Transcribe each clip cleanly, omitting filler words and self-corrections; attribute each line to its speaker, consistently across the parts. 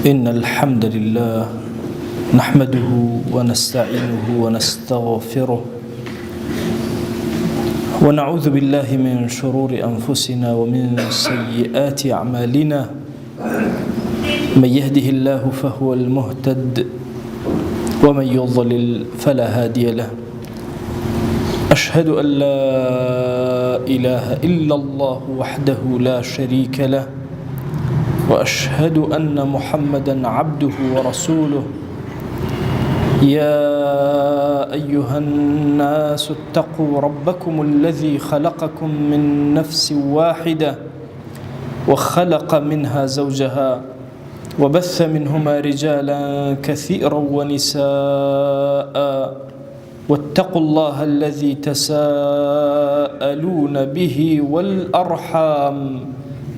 Speaker 1: إن الحمد لله نحمده ونستعينه ونستغفره ونعوذ بالله من شرور أنفسنا ومن سيئات أعمالنا. من يهده الله فهو المهتد ومن يضلل فلا هادي له. أشهد أن لا إله إلا الله وحده لا شريك له، وأشهد أن محمدًا عبده ورسوله. يا أيها الناس اتقوا ربكم الذي خلقكم من نفس واحدة وخلق منها زوجها وبث منهما رجالا كثيرا ونساء، واتقوا الله الذي تساءلون به والأرحام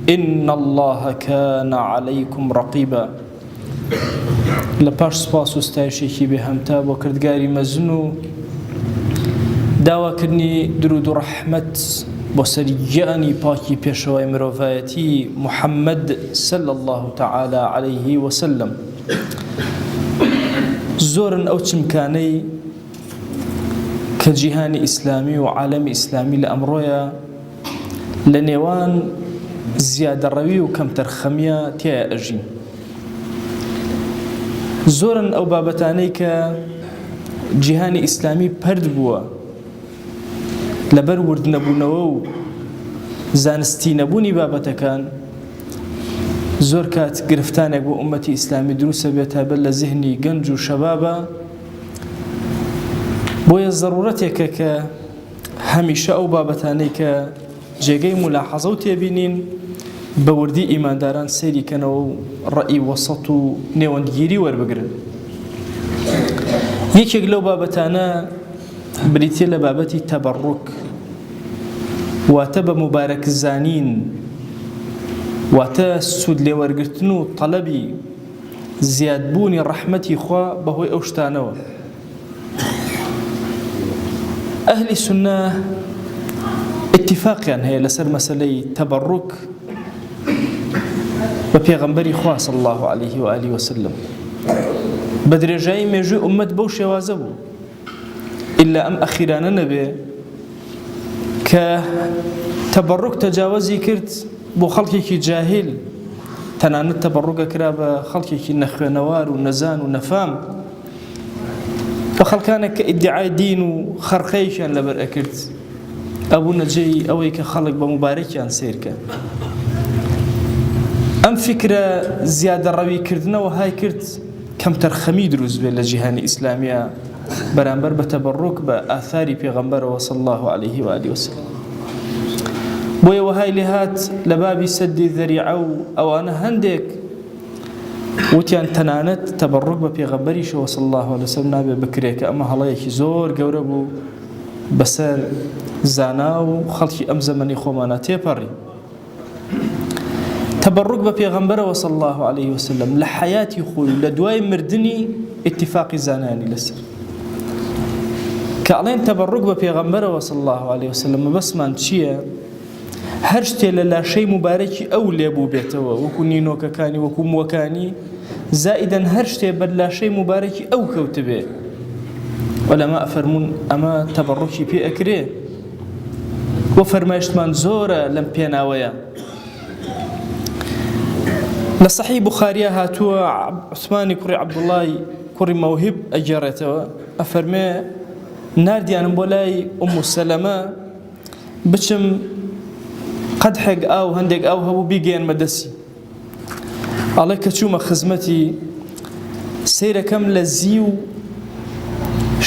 Speaker 1: إن الله كان عليكم رقيبا. لپاش سپاس و ستایشێکی بێهەمتا بۆ کردگاری مەزن و داواکردنی درود و ڕەحمەت بۆ سەرگیانی پاکی پێشەوای مرۆڤایەتی محەممەد صلی الله تعالی عليه وسلم. زۆرن ئەو چمکانەی کە جیهانی ئیسلامی و عالەمی ئیسلامی لە ئەمڕۆیە لە نێوان زیادەڕەوی و کەمتەرخەمیە تێیە ئەژین. زۆرن ئەو بابەتانەی کە جیهانی ئیسلامی پەرد بووە لەبەر ورد نەبوونەوە و زانستی نەبوونی بابەتەکان، زۆر کات گرفتانێک بۆ ئومەتی ئیسلامی دروستە بێت تایبەت لە زیهنی گەنج و شەبابە. بۆیە زەڕورەتێکە کە هەمیشە ئەو بابەتانەی کە جێگەی مولاحەزە و تێبینین بە وردی ئیمانداران سەیریکەنەوە و ڕەئی وەسەط و نێوەندگیری وەربگرن. یەکێک لەو بابەتانە بریتیە لە بابەتی تەبەڕوک، واتە بە مبارەک زانین، واتە سوود لێوەرگرتن و تەڵەبی زیادبوونی ڕەحمەتی خوا بەهۆی ئەو شتانەوە. ئەهلی سونە اتفاقیان هەیە لەسەر مەسەلەی تەبەڕوک بە پێغەمبەری خوا صلی الله عليه وآله وسلم. بە درێژایی مێژووی ئومەت بەو شێوازە بوو، ئیلا ئەم ئەخیرانە نەبێ کە تەبەڕوک تەجاوزی کرد بۆ خەڵکێکی جاهیل، تەنانەت تەبەڕوکە کرا بە خەڵکێکی نەخوێنەوار و نەزان و نەفام، بە خەڵکانێک کە ئیدعای دین و خەرقەیەکیان لەبەر ئەکرد، ئەبوو نەجێی ئەوەی کە خەڵک بە مبارەکیان سیرکە. ئەم فکرە زیادە ڕەویکردنەوە های کرد کەمتەرخەمی دروست بێت لە جیهانی ئیسلامیە بەرامبەر بە تەبەڕوک بە ئاثاری پێغەمبەرەوە صلی الله عليه وآله وسلم. بۆیە وەهای لێهات لە بابی سەدی ذەریعە و ئەوانە هەندێک وتیان تەنانەت تەبەڕوک بە پێغەمبەریشەوە صلی الله عليه وسلم نابێ بکرێت، کە ئەمە هەڵەیەکی زۆر گەورە بوو بەسەر زانا و خەڵکی ئەم زەمەنی خۆمانە تێپەڕی. تەبەڕوک بە پێغەمبەرەوە صلی الله عليه وسلم لە حەیاتی خۆی لە دوای مردنی اتفاقی زانانی لەسەر کە ئەڵێن تەبەڕوک بە پێغەمبەرەوە صلی الله عليه وسلم بەسمان چییە؟ هەر شتێ لە لاشەی مبارەکی ئەو لێبوو بێتەوە، وەکو نینۆکەکانی وەکو مووەکانی، زائیدەن هەر شتێ بەر لاشەی مبارەکی ئەو کەوتبێ. وەلەما ئەفەرمون ئەمە تەبەڕوکی پێ ئەکرێ، وە فەرمایشتمان زۆرە لەم پێناوەیە. لە سەحیح بوخاریە هاتووە عوسمانی کوڕی عەبدوڵڵای کوڕی مەوهب ئەگێڕێتەوە، ئەفەرمێ ناردیانم بۆ لای ئومو سەلەمە بچم قەدحێک ئاو هەندێک ئاو هەبوو بیگەێنمە دەستی. ئەڵێ کە چوومە خزمەتی سەیرەکەم لە زی و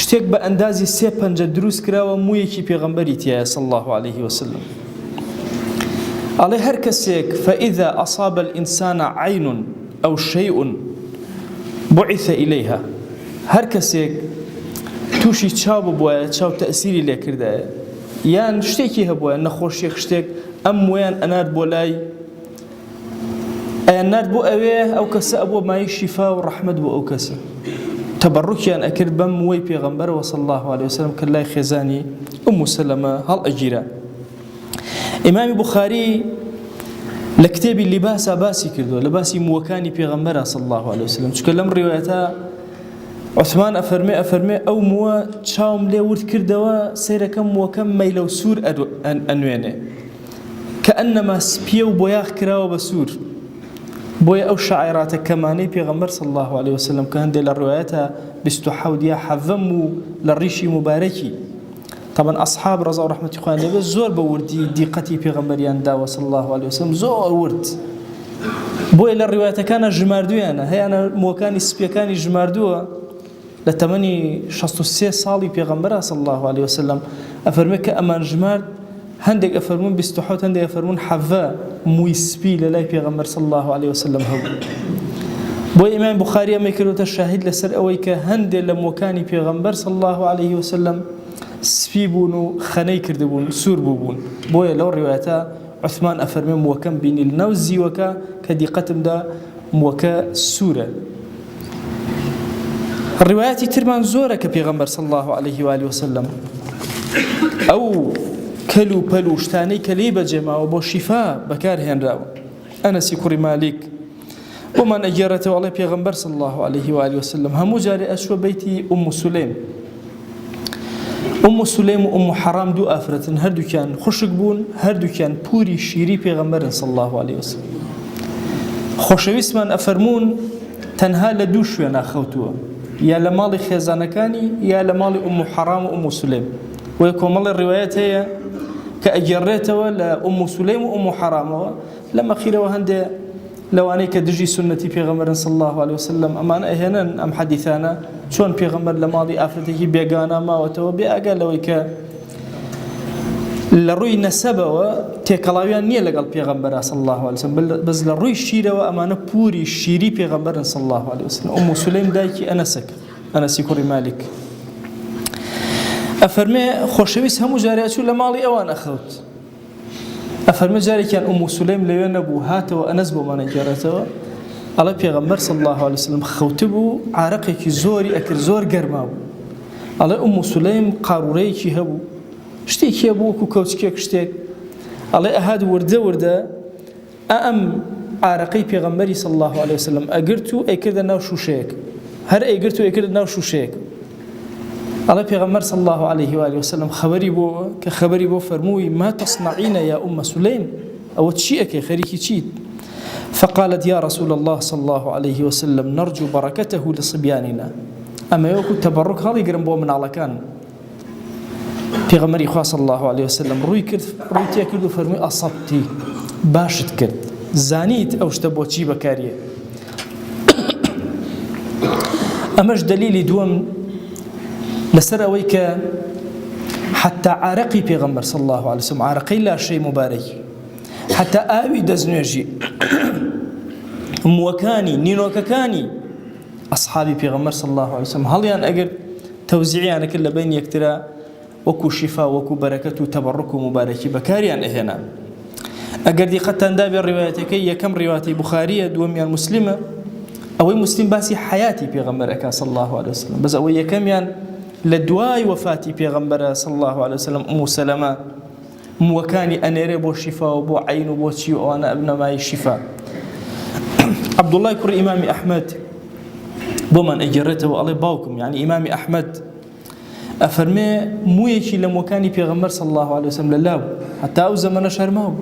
Speaker 1: شتێک بە ئەندازی 3 پەنجە دروست کراوە موویەکی پێغەمبەری تایە صلی الله عليه وسلم. ئەڵێ هەر کەسێک فەئیذا ئەصاب الئینسان عەین ئەو شەیء بوعث ئیلەیها، هەر کەسێک تووشی چاو ببووایە، چاو تەئسیری لێ کردایە، یان شتێکی هەبووە نەخۆشیێک شتێک، ئەم مویان ئەنارد بۆ لای ئەیان نارد بۆ ئەوێ، ئەو کەسە ئەبووە مای شیفا و ڕەحمەت بۆ ئەو کەسە. تەبەڕوکیان ئەکرد بەم مووەی پێغەمبەرەوە صلی الله عليه وسلم کە لای خێزانی ئومو سەلەمە هەڵ ئەگیرە. ئیمامی بوخاری لكتاب اللباس باسي كردو لباسي موكاني بيغمبر صلى الله عليه وسلم تكلم روايته عثمان أفرمي أو مو تشاوم لي ورد كردوا سيركم وكم ميلو سور أنوينه كأنما سبيو بوياخ كراو بسور بويا أو شعيرات كماني بيغمبر صلى الله عليه وسلم كان دي الروايات بستحاود يا حذمو للريشي مباركي طبعا أصحاب رضا ورحمة الله بس زور بوردي دقتي بيغمبر ينداوى صلى الله عليه وسلم زور ورد بويا للروايات كان جماردو هي أنا موكاني سبيكاني جماردو لتمني شخص السي صالي بيغمبر صلى الله عليه وسلم أفرمك أمان جمارد هندق أفرمون بستحوت هندق أفرمون حذا مويسبي للاي بيغمبر صلى الله عليه وسلم هو بو إمام بخاري ما يكرر الشاهد لسر أويك هندق لموكاني بيغمبر صلى الله عليه وسلم سبيبون خني كردبون سور بوبون بو لو روايته عثمان أفرمون موكم بين النوزي وكا كدي قتم دا موكا سورة الروايات ترمان زورك بيغمبر صلى الله عليه وآله وسلم أو كلو بلوشتاني كليبة جماعة وبو شفاء بكار هنراو أنا سيكوري مالك ومن أجارته عليه بيغمبر صلى الله عليه وآله وسلم همو جاري أشوى بيتي أم سليم وأم حرام دو آفرة هردو كان خشق بون هردو كان بوري شيري بيغمبر صلى الله عليه وسلم خوشويس من أفرمون تنها لدوش وينا خوتوا يا لمالي خزانكاني يا لمالي أم حرام وأم سليم ويكون الروايات هي كأجريته ولا أم سليم وأم حرام لما خير وهند لو أنا كدجي سنتي في غمر صلى الله عليه وسلم أما أنا هنا أم حديثانا شون في غمر لماضي أفرته بيجانا ما وتوبي أقل ويك لروي نسبة وتكلاويان نيل قال في غمر صلى الله عليه وسلم بس لروي الشيرة وأمانة بوري الشيري في غمر صلى الله عليه وسلم أم سليم دايكي أنس كوري مالك أفرمي خوشويس همو جارياتو لمالي أوان أخوت أفرمي جاري كان أم سليم ليون أبو هاته وأنس بمانا جارته الله بيغمبر صلى الله عليه وسلم خوتبو عرقك زوري أكر زور قرماو الله أم سليم قاروريكي هبو شتيكي أبوكو كوتكيك شتيك الله أهاد ورده أم عرقي بيغمبري صلى الله عليه وسلم أقرتو أكرد ناو شوشيك هر أقرتو أكرد ناو شوشيك الله بيغمبر صلى الله عليه وآله وسلم خبري بو فرموي ما تصنعين يا أم سليم أو تشيئك خريكي تشيد فقالت يا رسول الله صلى الله عليه وسلم نرجو بركته لصبياننا أما يوكو تبرك هذا يقرن بو من على كان بيغمبري صلى الله عليه وسلم روي تيكردو فرموي أصبتي باشت كرد زانيت أو اشتبو تشي بكاريه أماش دليلي دوم لسر أويك حتى عرقي بيغمبر صلى الله عليه وسلم عرقي لا شيء مبارك حتى آوي دزنوجي موكاني نينوككاني أصحابي بيغمبر صلى الله عليه وسلم هل يعني أقل توزيعي أنا كل بين يكترى وكو شفاء وكو بركة وتبرك ومبارك بكاري عن هنا أقل دي قد تندابي الرواياتك هي كم رواية بخارية دومي المسلمة أو مسلم باسي حياتي بيغمبرك صلى الله عليه وسلم بس أوي كم يعني لدواي وفاتي بيغمبر صلى الله عليه وسلم أم سلمة وكاني أنيري بو شفاء وبو عين وبو تشيو وأنا ابن ماي الشفاء عبد الله كر إمام أحمد بمن أجرته والله باوكم يعني إمام أحمد أفرمي مو يشي لم وكاني بيغمبر صلى الله عليه وسلم لله حتى أو زمن شرماو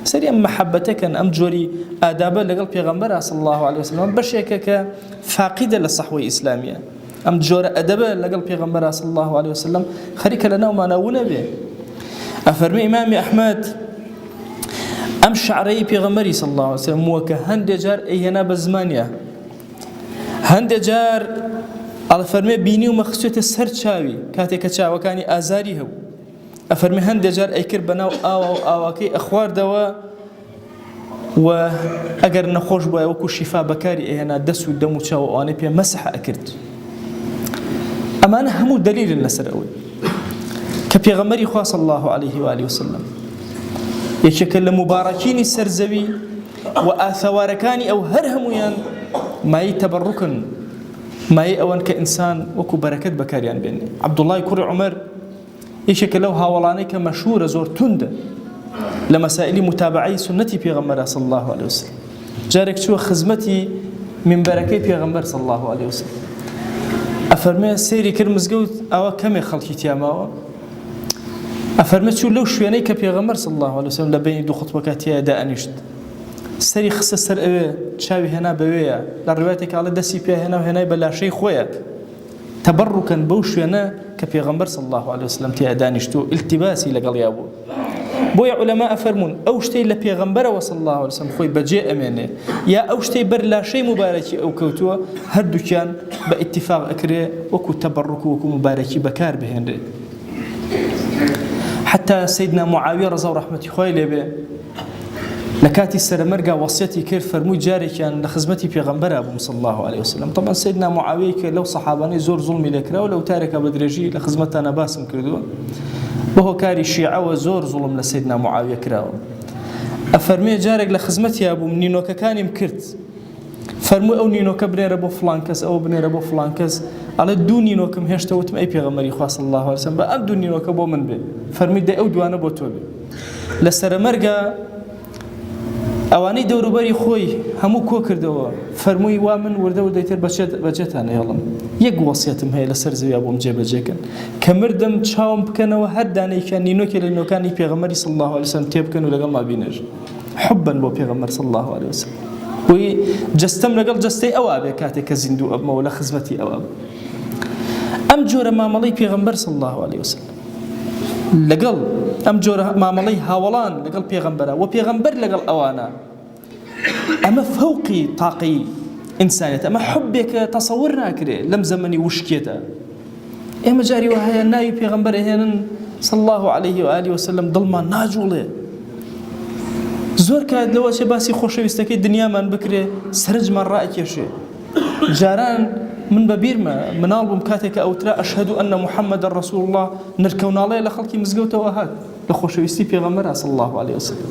Speaker 1: سريع محبتك أم جوري آدابا لقل بيغمبر صلى الله عليه وسلم بشيكك فاقدة للصحوة الإسلامية أم جور أدبا لقل بيغمبر صلى الله عليه وسلم خريك لنا وما ناونا به أفرمي إمام أحمد أم شعري بيغمبري صلى الله عليه وسلم وكا هندجار إيهنا بزمانيا هندجار أفرمي بيني ومخصوصة السر شاوي كاتك شاوي كاني آزاري هو أفرمي هندجار أيكر بناو آواكي أخوار دوا وأجر نخوش بوا وكو شفاء بكاري إيهنا دسو الدمو شاوي وأنا بيا مسح أكرت أما أنا همو دليل النسر أوي كبيغمري خواه صلى الله عليه وآله وسلم يشكل مباركين السرزوي وآثواركاني أو هرهميان ما يتبركن ما يأوان كإنسان وكو بركات بكاريان بيني عبد الله كوري عمر يشكل له هاولانيك مشهورة زور تند لمسائل متابعي سنتي بيغمبر صلى الله عليه وسلم جارك شو خزمتي من بركة بيغمبر صلى الله عليه وسلم أفرمي سيري كرمزقوت أو كم خلقي تياماوا أفرمي شو لو شويني كبيغمبر صلى الله عليه وسلم لبين دو خطبكاتي أداء نشد سري خص سر أوي تشاوي هنا بويا للروايتك على دسي بيا هنا وهنا بلا شيء خويا تبركا بوشوينا كبيغمبر صلى الله عليه وسلم تي أداء نشتو التباسي لقال يابو بويا علماء أفرمون أوشتي لبيغمبر صلى الله عليه وسلم خوي بجاء أمانه يا أوشتي بر لا شيء مبارك أو كوتوا هردو كان باتفاق أكره وكو تبرك وكو مبارك بكار بهن حتى سيدنا معاوية رضي الله رحمة خوي لبه لكاتي السرمرقة وصيتي كير فرموي جاري كان لخزمتي بيغمبر أبو صلى الله عليه وسلم طبعا سيدنا معاوية لو صحاباني زور ظلمي لكرا ولو تارك بدرجي لخزمتنا باسم كردون وهو كاري الشيعة وزور ظلم لسيدنا معاوية كراو أفرمي جارك لخزمتي أبو منينوكا كان يمكرت فرمو أو نينوكا بني ربو فلانكس أو بني ربو فلانكس على دو نينوكا مهشتا وتم أي بيغمري خاص الله عليه وسلم بأم دو نينوكا بو من بي فرمي دا أو دوانا بو توبي لسر مرقا أواني دورو باري خوي همو كو كردوا فرموي وامن وردو دايتر بجتانا يالله يك وصيتم هي لسر زوي أبو مجيب جيكن كمردم تشاوم بكنا وهداني كان نينوكي لأنه كان بيغمري صلى الله عليه وسلم تيبكن ولقل ما بينر حبا بو بيغمر صلى الله عليه وسلم وي جستم لقل جستي أوابي كاتي كزندو أبما ولا خزمتي أواب أم جور ماملي بيغمبر صلى الله عليه وسلم لقل أم جور ماملي هاولان لقل بيغمبرا وبيغمبر لقل أوانا أما فوقي طاقي إنسانية أما حبك تصورنا كده لم زمني وشكيتا إما جاري وهي ناي بيغمبر هنا صلى الله عليه وآله وسلم ظلما ناجولي زور كاد لو باسي خوشويستكي الدنيا من بكري سرج من رأيك يشي جاران من ببير ما منال بمكاتك أو ترى أشهد أن محمد رسول الله نركونا عليه لخلقي مزقوته وهاد لخوشويستي بيغمبر صلى الله عليه وسلم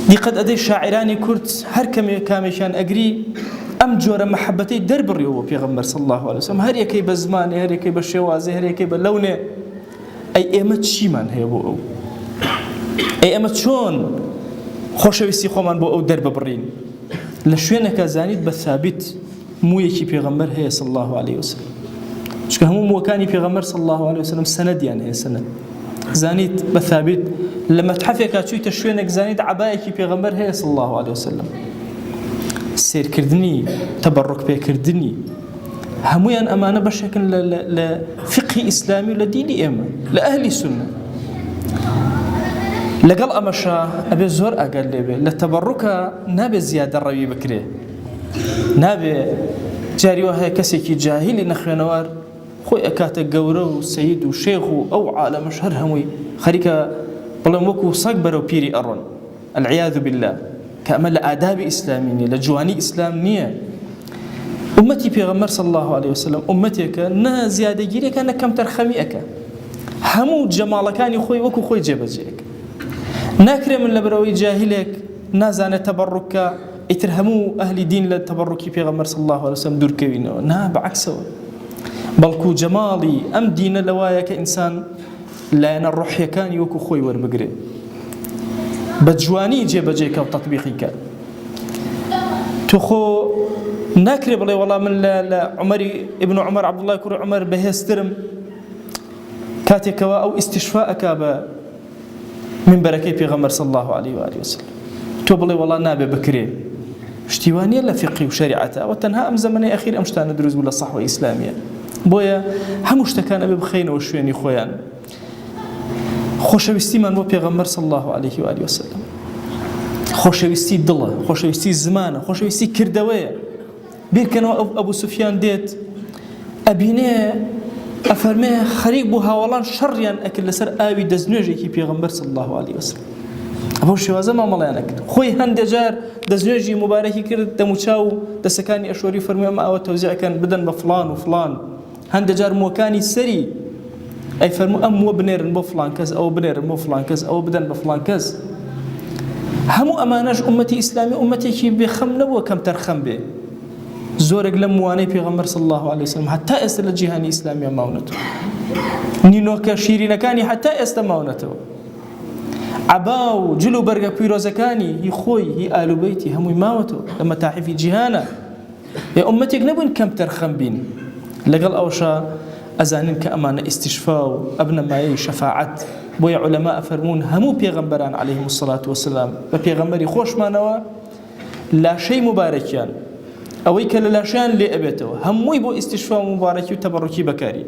Speaker 1: دي قد أدي شاعراني كرت هر كاميشان أقري أم جورا محبتي درب الريوب بيغمبر صلى الله عليه وسلم هر يكي بزماني هر يكي بشوازي هر يكي بلوني أي إيمت شيمان هي بو أو أي إيمت شون خوشويستي خومان بو أو درب برين لشوينك زانيت بثابت مو يكي بيغمبر هي صلى الله عليه وسلم شكا همو موكاني بيغمبر صلى الله عليه وسلم سند يعني هي سند زانيت بثابت لما تحفيك كاتشوي تشوينك زانيت عبايكي بيغمبر هي صلى الله عليه وسلم سير كردني تبرك بي كردني همويان أمانة بشكل لفقه إسلامي لديني إما لأهل السنة لقل أمشا أبي زور أقل لي لتبرك نابي زيادة الربي بكري نابي جاري وهي كسيكي جاهلي نخوانوار خوي أكاتك قورو سيد وشيخ أو عالم شهر هموي خريكا بلن وكو صقبر وبيري أرون العياذ بالله كأمل آداب إسلامية لجواني إسلامية أمتي بيغمر صلى الله عليه وسلم أمتك نا زيادة جيريك أنا كم ترخميك همو جمالكاني خوي وكو خوي جيبجيك ناكري من لبروي جاهلك نازان تبرك اترهمو أهل دين للتبرك بيغمر صلى الله عليه وسلم دور كوينو نا بعكسه بلكو جمالي أم دين لوايا كإنسان لا نروح يكاني وكو خوي وربقري بجواني جيبجيك وتطبيقك تخو ناكري بلي والله من عمري ابن عمر عبد الله كوري عمر بهسترم كاتك أو استشفاءك من بركة بيغمر صلى الله عليه وآله وسلم تبلي والله نابي بكري اشتوانية لفقه وشريعته وتنها أم زمني أخير أمشتان دروز ولا صحوة إسلامية بويا همشتكان أبي بخين وشويني خويان خوشويستي من بو بيغمر صلى الله عليه وآله وسلم خوشويستي دله خوشويستي زمانه خوشويستي كردوية بير كانوا أبو سفيان ديت أبيني أفرمي خريق بو هاولان شريان أكل لسر آبي دزنوجي كي بيغمبر صلى الله عليه وسلم أبو شوازة ما مليانك خوي هندجار دزنوجي مباركي كرد دموشاو دسكاني أشوري فرمي أما أو توزيع كان بدن بفلان وفلان هندجار موكاني سري أي فرمو أم مو بنيرن بو فلان كز أو بنيرن بو فلان كز أو بدن بفلان كز همو أماناش أمتي إسلامي أمتي كي بخم نبو كم ترخم به زورك لمواني بيغمبر صلى الله عليه وسلم حتى أستل الجهاني إسلامي ماونته نينوكا شيرين كاني حتى أستل ماونته عباو جلو برقا بيروزكاني هي خوي هي آل بيتي هموي ماوتو لما تاحفي جهانا يا أمتك نبون كم ترخم بين لقل أوشا أزانين كأمان استشفاء ابن ما شفاعت بويا علماء فرمون همو بيغمبران عليهم الصلاة والسلام بيغمبري خوش ما نوا لا شيء مباركيان أويك لا شان لأبيته همو يبو استشفاء مباركي وتبركي بكاري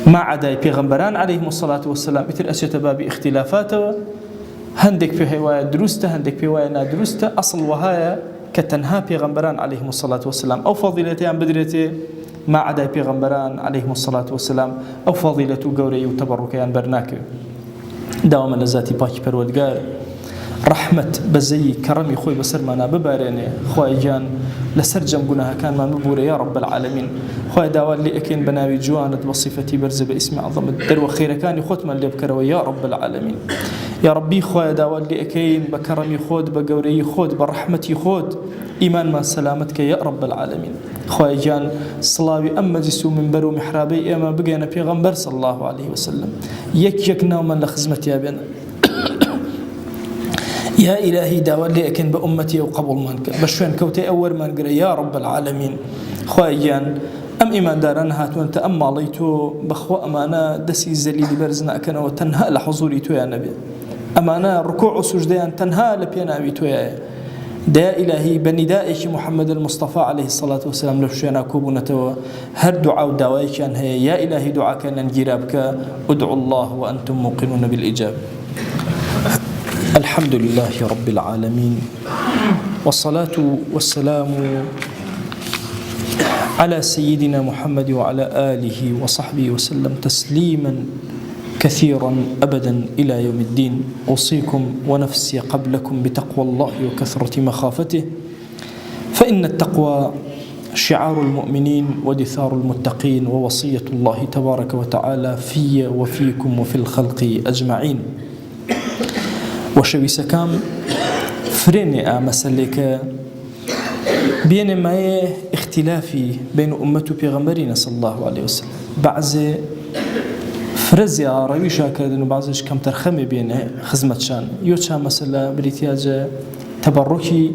Speaker 1: ما عدا بيغمبران عليهم الصلاة والسلام مثل أشياء باب اختلافاته هندك في هواية درسته هندك في هواية نادرسته أصل وهاية كتنها بيغمبران عليهم الصلاة والسلام أو فضيلتين بدرته ما عدا بيغمبران عليهم الصلاة والسلام أو فضيلة قوري وتبركيان برناك داوما لذاتي باكي پروردگار رحمة بزي كرمي خوي بسر مانا بباريني خوي جان لسرجم قناها كان ما مبوري يا رب العالمين خوي داوال لي أكين بناوي جواند بصفتي برز باسم عظم الدر وخير كان يخوت من اللي بكروي يا رب العالمين يا ربي خوي داوال لي أكين بكرمي خود بقوري خود برحمتي خود إيمان ما سلامتك يا رب العالمين خوي جان صلاوي أما جسو من برو محرابي أما بقينا بيغمبر صلى الله عليه وسلم يك نوما لخزمتي يا بنا يا إلهي داول لي أكن بأمتي وقبل منك بشوين كوتي أول ما نقرأ يا رب العالمين خوايان أم إيمان دارنا هات وانت أم عليتو بخوا أمانا دسي زليل برزنا أكن وتنهى لحضوريتو يا نبي أمانا ركوع سجدان تنهى لبينا بيتو يا دا إلهي بندائك محمد المصطفى عليه الصلاة والسلام لفشينا كوبونتو هر دعاء ودعوائك هي يا إلهي دعاك ننجرابك ادعوا الله وأنتم موقنون بالإجابة الحمد لله رب العالمين والصلاة والسلام على سيدنا محمد وعلى آله وصحبه وسلم تسليما كثيرا أبدا إلى يوم الدين أوصيكم ونفسي قبلكم بتقوى الله وكثرة مخافته فإن التقوى شعار المؤمنين ودثار المتقين ووصية الله تبارك وتعالى في وفيكم وفي الخلق أجمعين وشوي سكام فريني مسألة بين ما اختلافي بين أمته بيغمبرين صلى الله عليه وسلم بعض فرزيا روي شاكردن وبعضش كم ترخمي بين خزمة شان يوشا مسألة بريتياج تبركي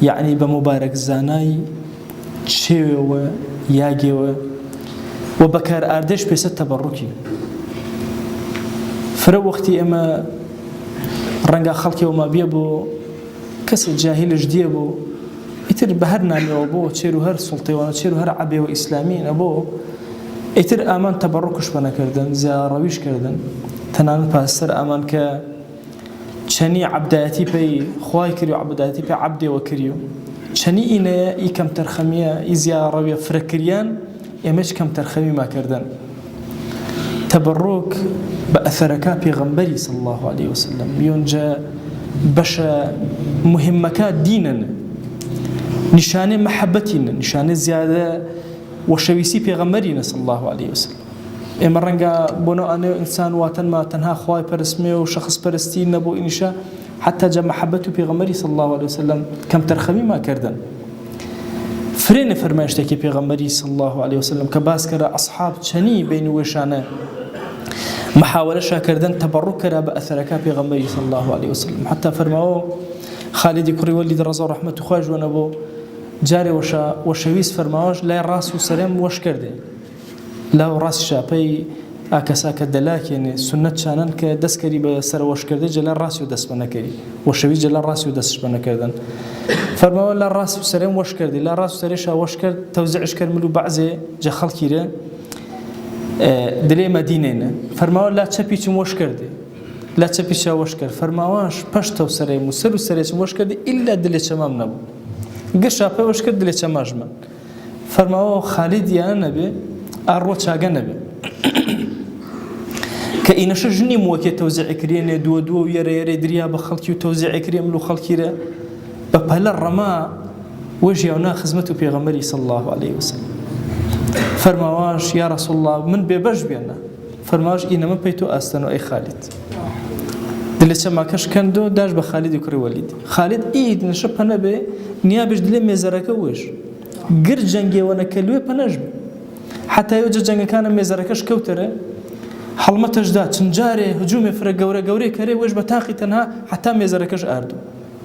Speaker 1: يعني بمبارك زاناي تشيو ياجيو وبكار أردش بيس التبركي فرو وقتي أما رنگا خلقي وما بيبو كس جاهل جديبو يتر بهرنا لأبو تشيرو هر سلطي وانا تشيرو هر عبي وإسلامين أبو يتر آمان تبركش بنا كردن زيارويش كردن تنان باستر آمان ك چني عبداتي بي خواي كريو عبداتي بي عبدي وكريو چني إنا كم ترخمية زياروية فركريان يمش كم ترخمي ما كردن تبرك بأثرك بيغمبري صلى الله عليه وسلم يونجا بشا مهمكات ديننا نشانه محبتنا نشانه زيادة وشويسي بيغمبرينا صلى الله عليه وسلم اما رنگا بونو أنا إنسان واتن ما تنها خواي برسمي وشخص برستين نبو إنشاء حتى جا محبته بيغمبري صلى الله عليه وسلم كم ترخمي ما كردن فرين فرماشتكي بيغمبري صلى الله عليه وسلم كباس كرا أصحاب چني بين وشانه محاولة شاكردن تبرك كرا بأثرك بيغمبري صلى الله عليه وسلم حتى فرماو خالد كري ولد رضا رحمة خواج ونبو جاري وشويس فرماوش لا راس وسلام وش كرده لا راس شابي أكساك الدلاك يعني سنة شانن كدسكري بسر وش كرده جلال راس ودس بنكري وشويس جلال راس ودس بنكردن فرماو لا راس وسلام وش كرده لا راس وسريشا وش كرد توزعش كرملو بعزه جخل كيره دلي مدينة فرماو لا تشبيش وش كرده لا تشبيش وش كرد فرماواش پشت وسري مسر وسري وش كرده إلا دلي تمام نبو قشة وش كرد دلي تماجمن فرماو خالد يا نبي أروت شاقا نبي كإنش جني موكي توزيع كرينه دو يري دريا بخلقي وتوزيع كريم لو خلقي ببهل الرماء وجهنا خدمته بيغمبري صلى الله عليه وسلم فرماواش يا رسول الله من بيبج بينا فرماواش إنما بيتو أستنو أي خالد دلت ما كش كندو داش بخالد يكري وليد خالد إيد نشب نبي نيابج دلي مزرك وش قر جنگي وانا كلوه بنجب حتى يوجد جنگ كان مزركش كوتره هەڵمەتەشدا چەند جارێ هجوومێ فرە گەورەی کەرێ وێش بە تاقی تەنها حتا مێزەرەکەش ئاردوو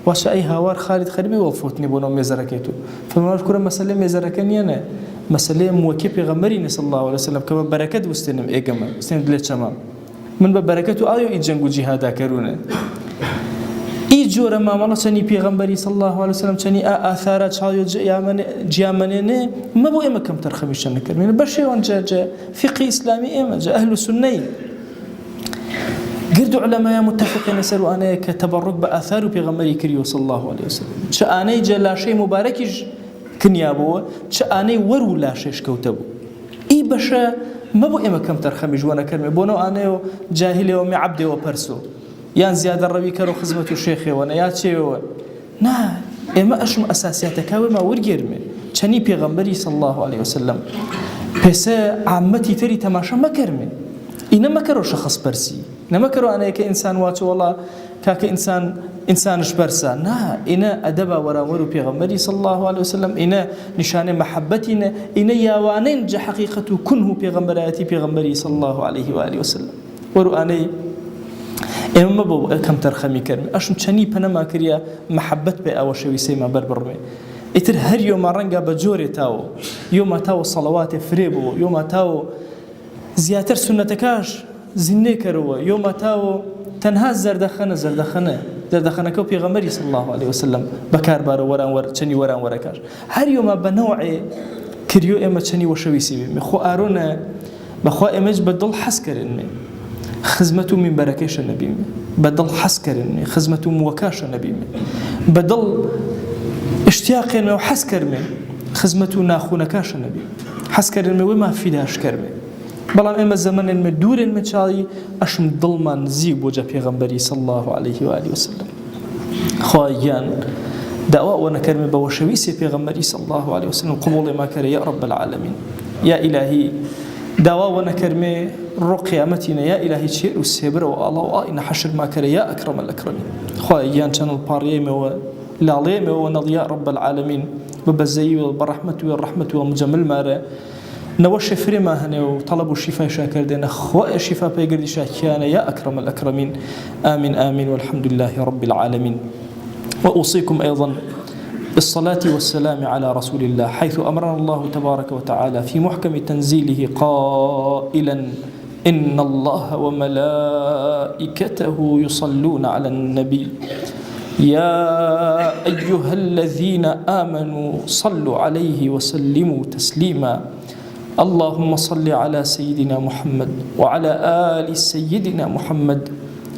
Speaker 1: واشە ئەی هاوار خالید خەربی وەڵفوتنی بۆ نەو مێزەرەکەی تو فەرموویان کوڕە مەسەلەی مێزەرەکە نییە مەسەلەی موەکێ پێغەمبەری صلی الله عليه وسلم کە بە بەرەکەت وستێنم ئێگەمە وستێنم لێ چەمام من بە بەرەکەت و ئایا ئی جەنگ و جیهادا کەرونە ئی جۆرە مامەڵە چەنی پێغەمبەری صلی الله عليه وسلم چەنی ئاثارە چاوی جیامەنێنێ مە بۆ ئێمە کەم تەرخەمیشە نەکردمێنە بە شێوان جا فقی ئیسلامی ئێمە جا ئەهل سنەی گرد علماء متفقين سر وأنا كتبرك بآثار بيغمري كريو صلى الله عليه وسلم شأني جل شيء مباركش كنيابو شأني ورو لا شيء كوتبو إي بشا ما بو إما كم ترخمج وانا كرمي بونو أنا جاهلي ومي عبدي وبرسو يان زيادة الربي كرو خزمة الشيخ وانا يا شيء نا إما أشم أساسياتك ما ورجرمي شني بيغمري صلى الله عليه وسلم بس عمتي تري تماشا ما كرمي إنما كرو شخص برسي نما كرو أنا كإنسان واتو والله إنسانش برسا نا إنا أدبا ورا بيغمري صلى الله عليه وسلم إنا نشان محبتنا إنا يوانين جا حقيقة كنه بيغمري صلى الله عليه وآله وسلم ورو أنا إما بو كم ترخمي كرمي أشم تشني بنما كريا محبت بأو شوي سيما بربرمي إتر هر يوم رنجا بجوري تاو يوم تاو صلوات فريبو يوم تاو زياتر سنتكاش زنه كروا يوم تاو تنها زردخنه كو بيغمري صلى الله عليه وسلم بكار بار وران چني وران وركاش هر يوم بنوع كريو اما چني وشويسي مخو ارونا بخو امج بدل حسكرن خدمته من بركاش النبي بدل حسكرن خدمته موكاش النبي بدل اشتياق وحسكر من خدمته ناخونكاش النبي حسكر وما في داش كرمه بلام اما زمن المدور المشاي اشم ظلمان زيب وجه پیغمبري صلى الله عليه واله وسلم خايان دعوة ونكرم بوشويسي پیغمبري صلى الله عليه وسلم قبول ما كره يا رب العالمين يا الهي دعوة ونكرم رقيامتنا يا الهي شيء السبر والله ان حشر ما كره يا اكرم الاكرمين خايان كان الباريم والعليم ونضياء رب العالمين ببزي والرحمه والمجمل ماره نوش فريما هنا وطلبوا الشفاء شاكر دينا خواء الشفاء بيقرد شاكيانا يا أكرم الأكرمين آمين آمين والحمد لله رب العالمين وأوصيكم أيضا بالصلاة والسلام على رسول الله حيث أمرنا الله تبارك وتعالى في محكم تنزيله قائلا إن الله وملائكته يصلون على النبي يا أيها الذين آمنوا صلوا عليه وسلموا تسليما اللهم صل على سيدنا محمد وعلى آل سيدنا محمد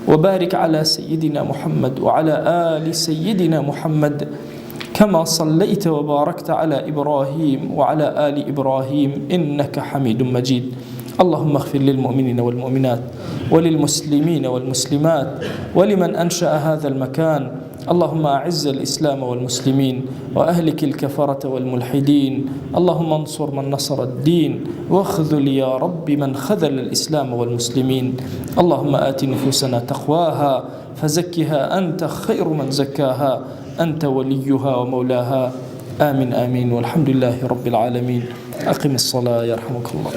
Speaker 1: وبارك على سيدنا محمد وعلى آل سيدنا محمد كما صليت وباركت على إبراهيم وعلى آل إبراهيم إنك حميد مجيد اللهم اغفر للمؤمنين والمؤمنات وللمسلمين والمسلمات ولمن أنشأ هذا المكان اللهم أعز الإسلام والمسلمين وأهلك الكفرة والملحدين اللهم انصر من نصر الدين واخذل يا رب من خذل الإسلام والمسلمين اللهم آت نفوسنا تقواها فزكها أنت خير من زكاها أنت وليها ومولاها آمين آمين والحمد لله رب العالمين أقم الصلاة يرحمك الله